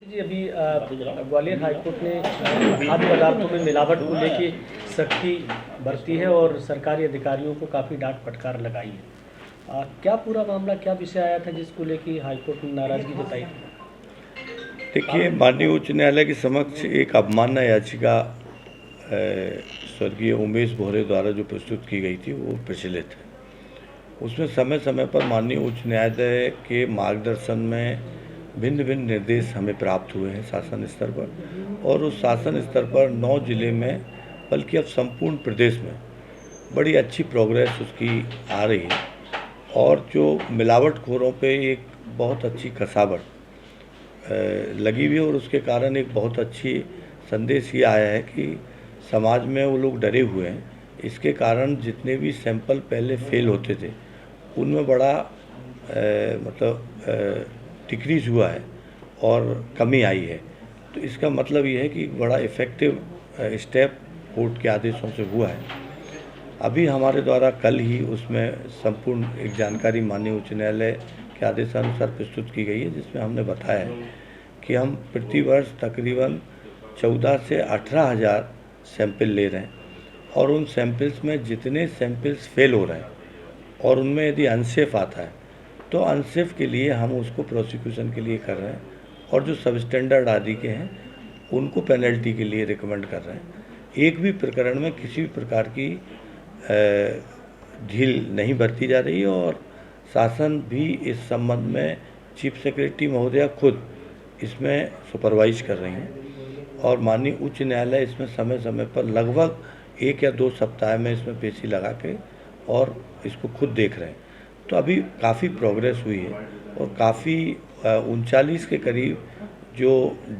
जी अभी ग्वालियर हाईकोर्ट ने खाद्य पदार्थों में मिलावट को लेके सख्ती बरती है और सरकारी अधिकारियों को काफ़ी डांट फटकार लगाई है। क्या पूरा मामला, क्या विषय आया था जिसको लेके हाईकोर्ट ने नाराजगी जताई थी? देखिए, माननीय उच्च न्यायालय के समक्ष एक अवमानना याचिका स्वर्गीय उमेश भोरे द्वारा जो प्रस्तुत की गई थी वो प्रचलित है। उसमें समय समय पर माननीय उच्च न्यायालय के मार्गदर्शन में भिन्न भिन्न निर्देश हमें प्राप्त हुए हैं शासन स्तर पर, और उस शासन स्तर पर 9 जिले में, बल्कि अब संपूर्ण प्रदेश में बड़ी अच्छी प्रोग्रेस उसकी आ रही है। और जो मिलावटखोरों पे एक बहुत अच्छी कसावट लगी हुई है, और उसके कारण एक बहुत अच्छी संदेश ये आया है कि समाज में वो लोग डरे हुए हैं। इसके कारण जितने भी सैंपल पहले फेल होते थे उनमें बड़ा डिक्रीज हुआ है और कमी आई है। तो इसका मतलब ये है कि बड़ा इफ़ेक्टिव स्टेप कोर्ट के आदेशों से हुआ है। अभी हमारे द्वारा कल ही उसमें संपूर्ण एक जानकारी माननीय उच्च न्यायालय के आदेशानुसार प्रस्तुत की गई है, जिसमें हमने बताया है कि हम प्रतिवर्ष तकरीबन 14 से 18,000 सैंपल ले रहे हैं, और उन सैंपल्स में जितने सैंपल्स फेल हो रहे हैं और उनमें यदि अनसेफ आता है तो अनसेफ के लिए हम उसको प्रोसिक्यूशन के लिए कर रहे हैं, और जो सब स्टैंडर्ड आदि के हैं उनको पेनल्टी के लिए रिकमेंड कर रहे हैं। एक भी प्रकरण में किसी भी प्रकार की ढील नहीं बरती जा रही है, और शासन भी इस संबंध में चीफ सेक्रेटरी महोदया खुद इसमें सुपरवाइज कर रही हैं, और माननीय उच्च न्यायालय इसमें समय समय पर लगभग 1 या 2 सप्ताह में इसमें पेशी लगा के और इसको खुद देख रहे हैं। तो अभी काफ़ी प्रोग्रेस हुई है, और काफ़ी 39 के करीब जो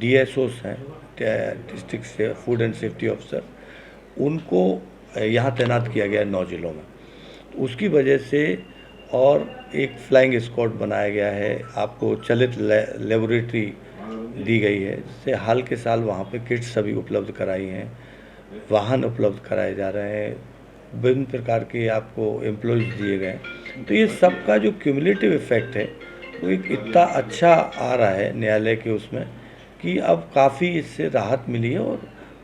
DSOs हैं, district food and safety officer, उनको यहाँ तैनात किया गया है 9 जिलों में। तो उसकी वजह से, और एक फ्लाइंग स्क्वाड बनाया गया है, आपको चलित लेबोरेटरी दी गई है, जिससे हाल के साल वहाँ पे किट्स सभी उपलब्ध कराई हैं, वाहन उपलब्ध कराए जा रहे हैं, विभिन्न प्रकार के आपको एम्प्लॉयज़ दिए गए। तो ये सब का जो क्यूमुलेटिव इफ़ेक्ट है वो एक इतना अच्छा आ रहा है न्यायालय के उसमें, कि अब काफ़ी इससे राहत मिली है, और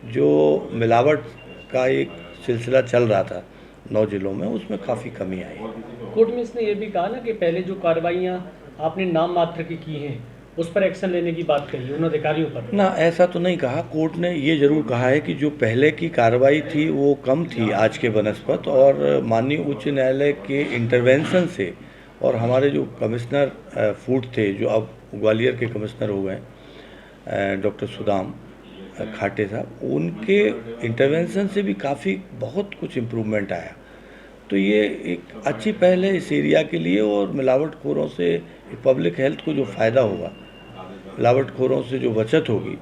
जो मिलावट का एक सिलसिला चल रहा था 9 जिलों में, उसमें काफ़ी कमी आई है। कोर्ट में इसने ये भी कहा ना कि पहले जो कार्रवाइयाँ आपने नाम मात्र की हैं उस पर एक्शन लेने की बात कही उन अधिकारियों पर। ना, ऐसा तो नहीं कहा। कोर्ट ने ये ज़रूर कहा है कि जो पहले की कार्रवाई थी वो कम थी आज के बनस्पत, और माननीय उच्च न्यायालय के इंटरवेंशन से, और हमारे जो कमिश्नर फूड थे, जो अब ग्वालियर के कमिश्नर हो गए, डॉक्टर सुदाम खाटे साहब, उनके इंटरवेंशन से भी काफ़ी बहुत कुछ इम्प्रूवमेंट आया। तो ये एक अच्छी पहल है इस एरिया के लिए, और मिलावटखोरों से पब्लिक हेल्थ को जो फ़ायदा होगा, मिलावटखोरों से जो बचत होगी,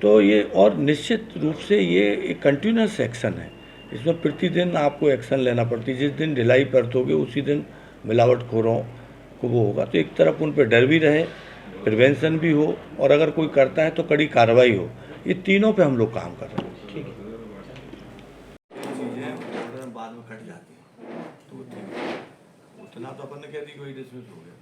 तो ये, और निश्चित रूप से ये एक कंटिन्यूस एक्शन है। इसमें प्रतिदिन आपको एक्शन लेना पड़ती है। जिस दिन ढिलाई बरतोगे उसी दिन मिलावटखोरों को वो होगा। तो एक तरफ उन पर डर भी रहे, प्रिवेंशन भी हो, और अगर कोई करता है तो कड़ी कार्रवाई हो। ये तीनों पे हम लोग काम कर रहे हैं। ठीक है। चीज़ें बाद में कट जाती हैं, तो ठीक है, उतना तो अपन ने कह दी, कोई डिसमिस हो गया,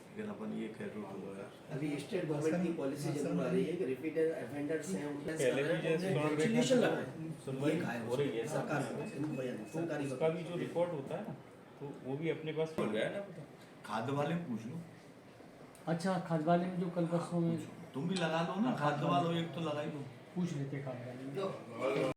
लेकिन अपन ये कह दो तो अभी स्टेट गवर्नमेंट की पॉलिसी जरूर आ रही है कि रिपीटेड ऑफेंडर्स हैं उनके सॉल्यूशन लगा है, सुनवाई हो रही है सरकार सरकारी उसका भी जो रिकॉर्ड होता है ना, तो वो भी अपने पास हो गया है ना। खाद वाले में पूछ लो। अच्छा, खाद वाले में जो कल बसों में तुम भी लगा लो ना, खाद वालों एक तो लगाई दो। पूछ लेते खाद वाले में।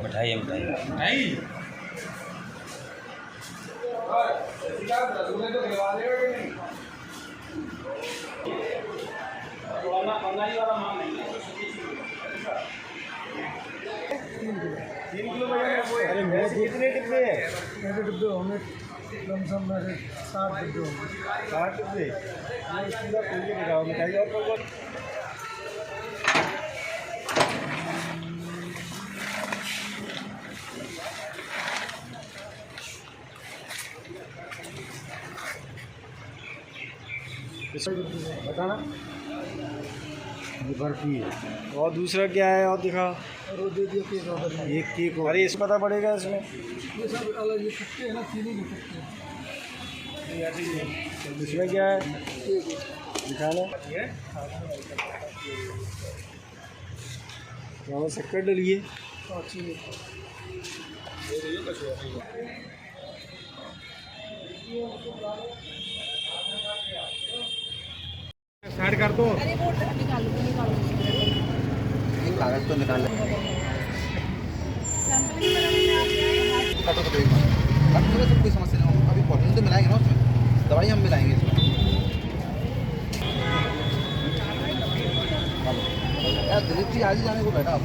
मिठाई मिठाई अरे कितने डिब्बे हैं? 5 डिब्बे होंगे। लमसम मेरे 60 डिब्बे होंगे। 60 डिब्बे ये पूरा खोल के दिखाओ मिठाई। और कौन बताना। ये बर्फी है। और दूसरा क्या है और दिखा। और वो दे दिया केक ऑर्डर में। एक केक। अरे इस पता पड़ेगा इसमें। ये सब अलग ये कुत्ते हैं ना, चीनी के कुत्ते हैं। इसमें क्या है केक है। दिखाना। यहाँ शक्कर डलिए। और चीनी। स्टार्ट कर दो। कागज तो निकाल लें। काटो तो एक बार काट दो, सब कोई समस्या नहीं हो। अभी पॉलिथीन तो मिलाएंगे ना उसमें, दवाई हम मिलाएंगे इसमें। यार दिलीप जी आज ही जाने को बैठा आप।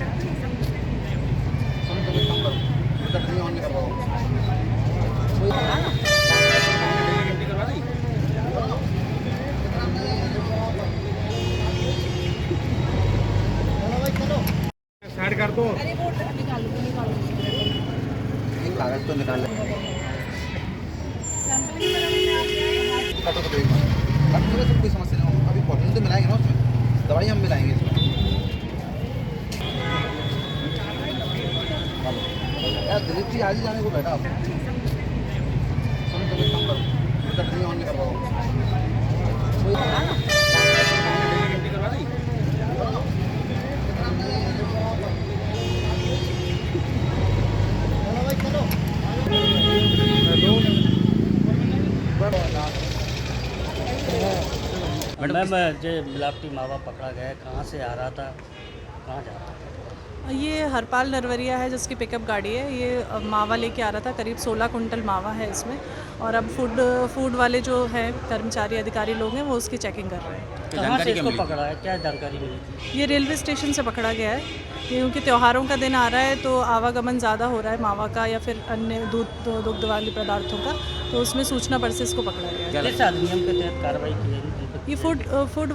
सुनो तो एक काम करो, चटनी ऑन नहीं करवाओ। स्टार्ट कर दो। एक कागज तो निकाल लें। काटो तो एक बार काट दो, सब कोई समस्या नहीं हो। अभी पॉलिथीन तो मिलाएंगे ना उसमें, दवाई हम मिलाएंगे इसमें। यार दिलीप जी आज ही जाने को बैठा आप। सुनो तो एक काम करो, चटनी ऑन नहीं करवाओ। मैम जो मिलावटी मावा पकड़ा गया है, कहाँ से आ रहा था, कहाँ जा रहा था? ये हरपाल नरवरिया है जिसकी पिकअप गाड़ी है। ये मावा लेके आ रहा था, करीब 16 कुंटल मावा है इसमें। और अब फूड वाले जो हैं कर्मचारी अधिकारी लोग हैं वो उसकी चेकिंग कर रहे हैं। कहाँ से इसको पकड़ा है, क्या जानकारी मिली थी? ये रेलवे स्टेशन से पकड़ा गया है, क्योंकि त्योहारों का दिन आ रहा है तो आवागमन ज़्यादा हो रहा है मावा का या फिर अन्य दुग्ध वाले पदार्थों का, तो उसमें सूचना पर से इसको पकड़ा गया है। किस अधिनियम के तहत कार्रवाई की जाएगी? ये फूड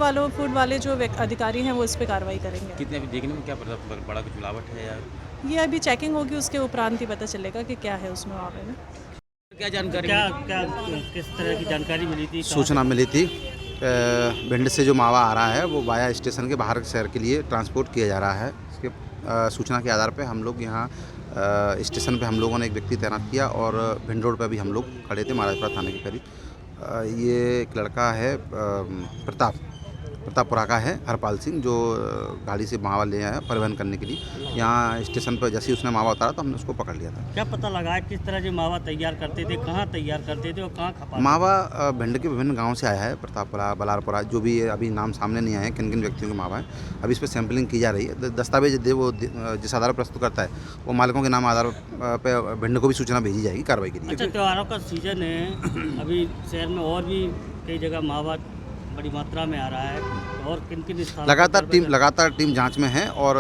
वाले जो अधिकारी हैं वो इस पर कार्रवाई करेंगे। कितने अभी देखने में क्या बड़ा कुछ मिलावट है या ये अभी चेकिंग होगी, उसके उपरांत ही पता चलेगा कि क्या है उसमें मावे में। क्या जानकारी क्या किस तरह की जानकारी मिली थी? सूचना मिली थी भिंड से जो मावा आ रहा है वो वाया स्टेशन के बाहर शहर के लिए ट्रांसपोर्ट किया जा रहा है। इसके सूचना के आधार पे हम लोग यहाँ स्टेशन पे हम लोगों ने एक व्यक्ति तैनात किया और भिंड रोड पे भी हम लोग खड़े थे महाराजपुरा थाने के करीब। ये एक लड़का है प्रतापपुरा का है, हरपाल सिंह, जो गाड़ी से मावा ले आया परिवहन करने के लिए। यहाँ स्टेशन पर जैसे ही उसने मावा उतारा तो हमने उसको पकड़ लिया था। क्या पता लगा है किस तरह जो मावा तैयार करते थे, कहाँ तैयार करते थे और कहाँ खपा? मावा भिंड के विभिन्न गांवों से आया है, प्रतापपुरा, बलारपुरा, जो भी अभी नाम सामने नहीं आए हैं किन किन व्यक्तियों के मावा है। अभी इस पर सैंपलिंग की जा रही है। दस्तावेज वो जिस आधार पर प्रस्तुत करता है वो मालिकों के नाम आधार पर भिंड को भी सूचना भेजी जाएगी कार्रवाई के लिए। अच्छा, त्योहारों का सीजन है, अभी शहर में और भी कई जगह मावा बड़ी मात्रा में आ रहा है, और किन किन स्थानों लगातार टीम जांच में है और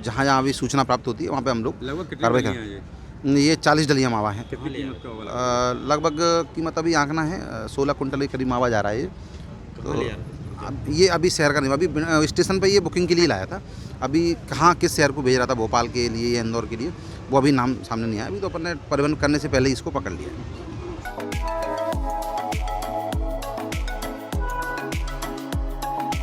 जहां जहां भी सूचना प्राप्त होती है वहां पे हम लोग कार्रवाई करें। ये 40 डलियां मावा है। लगभग कीमत अभी आंकना है 16 कुंटल के करीब मावा जा रहा है। तो ये अभी शहर का नहीं, अभी स्टेशन पे ये बुकिंग के लिए लाया था। अभी कहाँ किस शहर को भेज रहा था, भोपाल के लिए या इंदौर के लिए, वो अभी नाम सामने नहीं आया। अभी तो अपन ने परिवहन करने से पहले ही इसको पकड़ लिया।